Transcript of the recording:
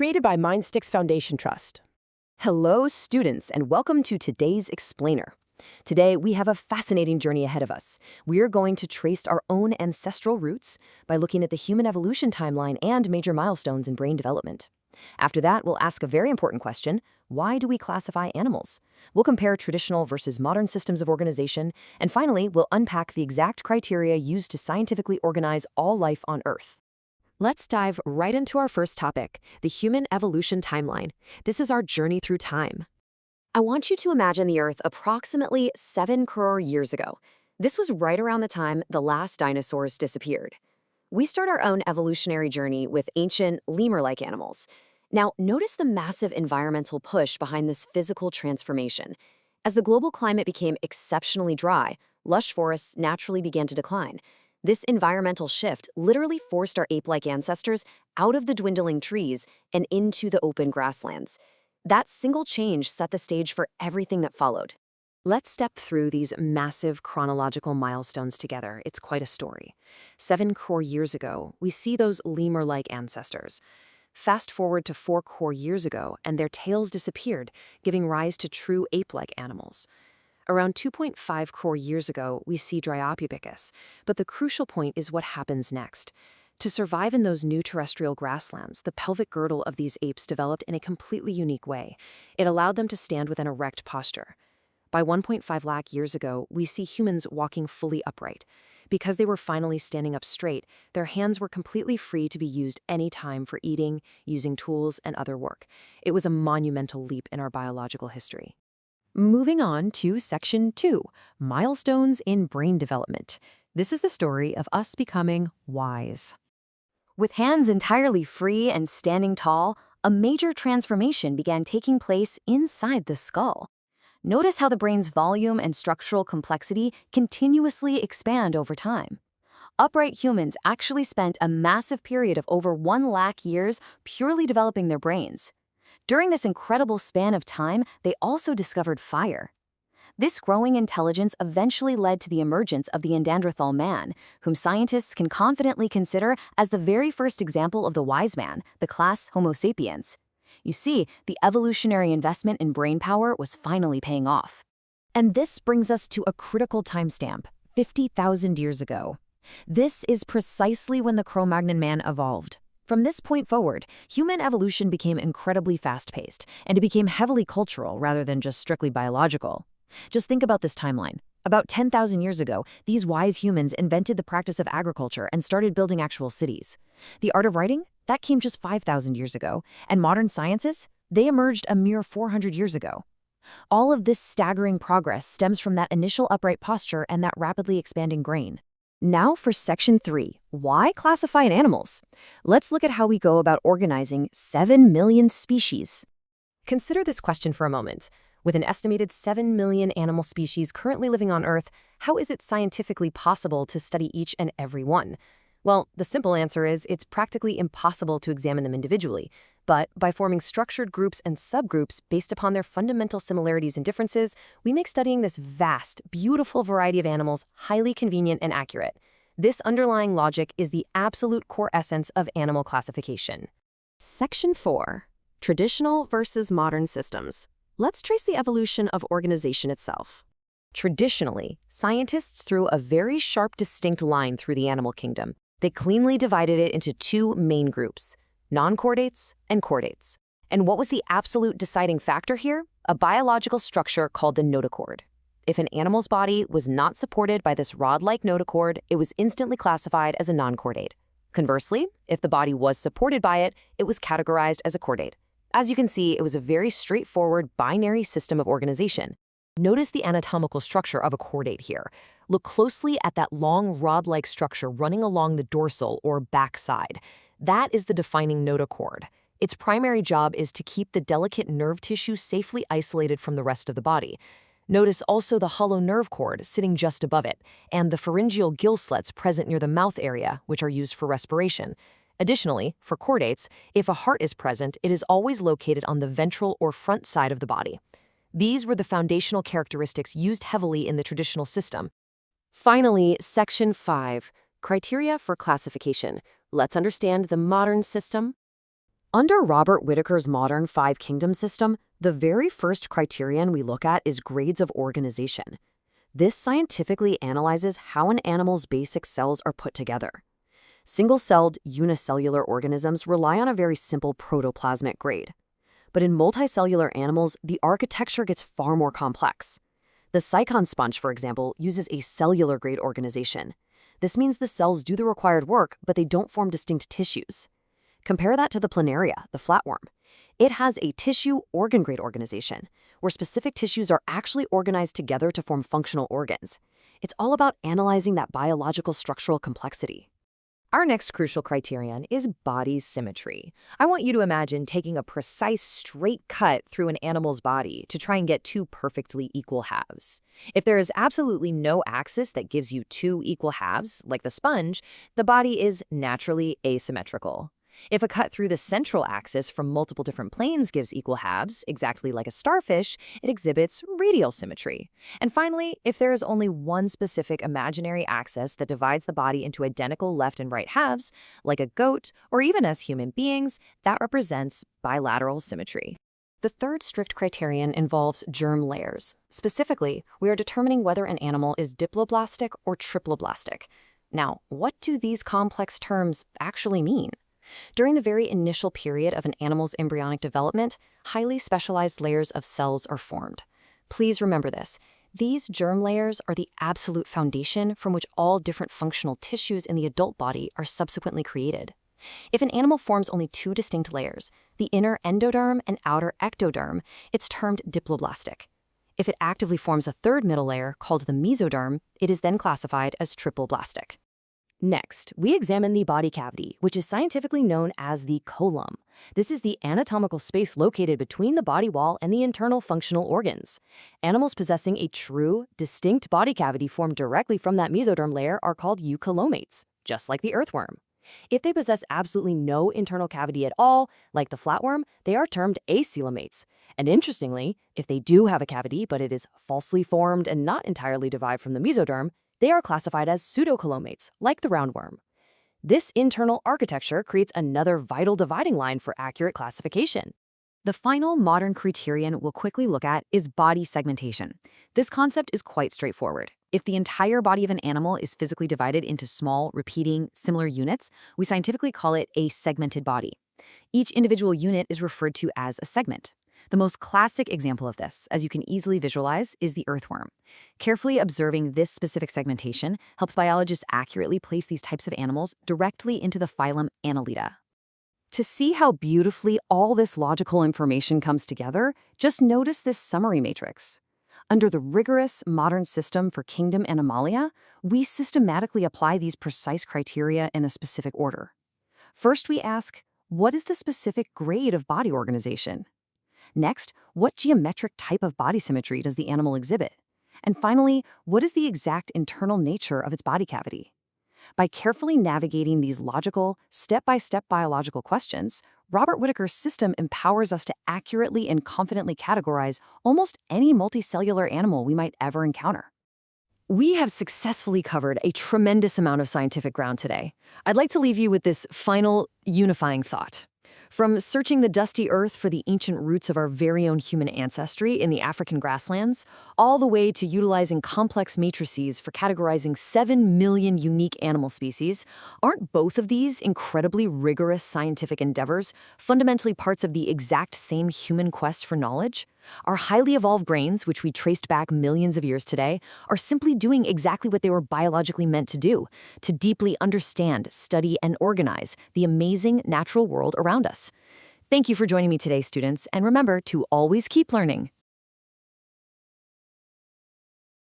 created by MindSticks Foundation Trust. Hello, students, and welcome to today's Explainer. Today, we have a fascinating journey ahead of us. We are going to trace our own ancestral roots by looking at the human evolution timeline and major milestones in brain development. After that, we'll ask a very important question: why do we classify animals? We'll compare traditional versus modern systems of organization, and finally, we'll unpack the exact criteria used to scientifically organize all life on Earth. Let's dive right into our first topic, the human evolution timeline. This is our journey through time. I want you to imagine the Earth approximately 7 crore years ago. This was right around the time the last dinosaurs disappeared. We start our own evolutionary journey with ancient lemur-like animals. Now, notice the massive environmental push behind this physical transformation. As the global climate became exceptionally dry, lush forests naturally began to decline. This environmental shift literally forced our ape-like ancestors out of the dwindling trees and into the open grasslands. That single change set the stage for everything that followed. Let's step through these massive chronological milestones together. It's quite a story. 7 crore years ago, we see those lemur-like ancestors. Fast forward to 4 crore years ago, and their tails disappeared, giving rise to true ape-like animals. Around 2.5 crore years ago, we see Dryopithecus, but the crucial point is what happens next. To survive in those new terrestrial grasslands, the pelvic girdle of these apes developed in a completely unique way. It allowed them to stand with an erect posture. By 1.5 lakh years ago, we see humans walking fully upright. Because they were finally standing up straight, their hands were completely free to be used anytime for eating, using tools, and other work. It was a monumental leap in our biological history. Moving on to Section 2, Milestones in Brain Development. This is the story of us becoming wise. With hands entirely free and standing tall, a major transformation began taking place inside the skull. Notice how the brain's volume and structural complexity continuously expand over time. Upright humans actually spent a massive period of over 1 lakh years purely developing their brains. During this incredible span of time, they also discovered fire. This growing intelligence eventually led to the emergence of the Neanderthal man, whom scientists can confidently consider as the very first example of the wise man, the class Homo sapiens. You see, the evolutionary investment in brain power was finally paying off. And this brings us to a critical timestamp, 50,000 years ago. This is precisely when the Cro-Magnon man evolved. From this point forward, human evolution became incredibly fast-paced, and it became heavily cultural rather than just strictly biological. Just think about this timeline. About 10,000 years ago, these wise humans invented the practice of agriculture and started building actual cities. The art of writing? That came just 5,000 years ago. And modern sciences? They emerged a mere 400 years ago. All of this staggering progress stems from that initial upright posture and that rapidly expanding brain. Now for Section 3, why classify animals? Let's look at how we go about organizing 7 million species. Consider this question for a moment. With an estimated 7 million animal species currently living on Earth, how is it scientifically possible to study each and every one? Well, the simple answer is it's practically impossible to examine them individually. But by forming structured groups and subgroups based upon their fundamental similarities and differences, we make studying this vast, beautiful variety of animals highly convenient and accurate. This underlying logic is the absolute core essence of animal classification. Section 4, Traditional versus Modern Systems. Let's trace the evolution of organization itself. Traditionally, scientists drew a very sharp, distinct line through the animal kingdom. They cleanly divided it into 2 main groups: non-chordates and chordates. And what was the absolute deciding factor here? A biological structure called the notochord. If an animal's body was not supported by this rod-like notochord, it was instantly classified as a non-chordate. Conversely, if the body was supported by it, it was categorized as a chordate. As you can see, it was a very straightforward binary system of organization. Notice the anatomical structure of a chordate here. Look closely at that long rod-like structure running along the dorsal or backside. That is the defining notochord. Its primary job is to keep the delicate nerve tissue safely isolated from the rest of the body. Notice also the hollow nerve cord sitting just above it, and the pharyngeal gill slits present near the mouth area, which are used for respiration. Additionally, for chordates, if a heart is present, it is always located on the ventral or front side of the body. These were the foundational characteristics used heavily in the traditional system. Finally, Section 5, Criteria for Classification. Let's understand the modern system. Under Robert Whittaker's modern five-kingdom system, the very first criterion we look at is grades of organization. This scientifically analyzes how an animal's basic cells are put together. Single-celled, unicellular organisms rely on a very simple protoplasmic grade. But in multicellular animals, the architecture gets far more complex. The cycon sponge, for example, uses a cellular grade organization. This means the cells do the required work, but they don't form distinct tissues. Compare that to the planaria, the flatworm. It has a tissue organ grade organization, where specific tissues are actually organized together to form functional organs. It's all about analyzing that biological structural complexity. Our next crucial criterion is body symmetry. I want you to imagine taking a precise straight cut through an animal's body to try and get two perfectly equal halves. If there is absolutely no axis that gives you two equal halves, like the sponge, the body is naturally asymmetrical. If a cut through the central axis from multiple different planes gives equal halves, exactly like a starfish, it exhibits radial symmetry. And finally, if there is only one specific imaginary axis that divides the body into identical left and right halves, like a goat or even as human beings, that represents bilateral symmetry. The third strict criterion involves germ layers. Specifically, we are determining whether an animal is diploblastic or triploblastic. Now, what do these complex terms actually mean? During the very initial period of an animal's embryonic development, highly specialized layers of cells are formed. Please remember this. These germ layers are the absolute foundation from which all different functional tissues in the adult body are subsequently created. If an animal forms only two distinct layers, the inner endoderm and outer ectoderm, it's termed diploblastic. If it actively forms a third middle layer called the mesoderm, it is then classified as triploblastic. Next, we examine the body cavity, which is scientifically known as the colon. This is the anatomical space located between the body wall and the internal functional organs. Animals possessing a true, distinct body cavity formed directly from that mesoderm layer are called eucoelomates, just like the earthworm. If they possess absolutely no internal cavity at all, like the flatworm, they are termed acoelomates. And interestingly, if they do have a cavity but it is falsely formed and not entirely derived from the mesoderm, they are classified as pseudocoelomates, like the roundworm. This internal architecture creates another vital dividing line for accurate classification. The final modern criterion we'll quickly look at is body segmentation. This concept is quite straightforward. If the entire body of an animal is physically divided into small, repeating, similar units, we scientifically call it a segmented body. Each individual unit is referred to as a segment. The most classic example of this, as you can easily visualize, is the earthworm. Carefully observing this specific segmentation helps biologists accurately place these types of animals directly into the phylum Annelida. To see how beautifully all this logical information comes together, just notice this summary matrix. Under the rigorous modern system for kingdom Animalia, we systematically apply these precise criteria in a specific order. First, we ask, what is the specific grade of body organization? Next, what geometric type of body symmetry does the animal exhibit? And finally, what is the exact internal nature of its body cavity? By carefully navigating these logical, step-by-step biological questions, Robert Whittaker's system empowers us to accurately and confidently categorize almost any multicellular animal we might ever encounter. We have successfully covered a tremendous amount of scientific ground today. I'd like to leave you with this final unifying thought. From searching the dusty earth for the ancient roots of our very own human ancestry in the African grasslands, all the way to utilizing complex matrices for categorizing 7 million unique animal species, aren't both of these incredibly rigorous scientific endeavors fundamentally parts of the exact same human quest for knowledge? Our highly evolved brains, which we traced back millions of years today, are simply doing exactly what they were biologically meant to do, to deeply understand, study, and organize the amazing natural world around us. Thank you for joining me today, students, and remember to always keep learning.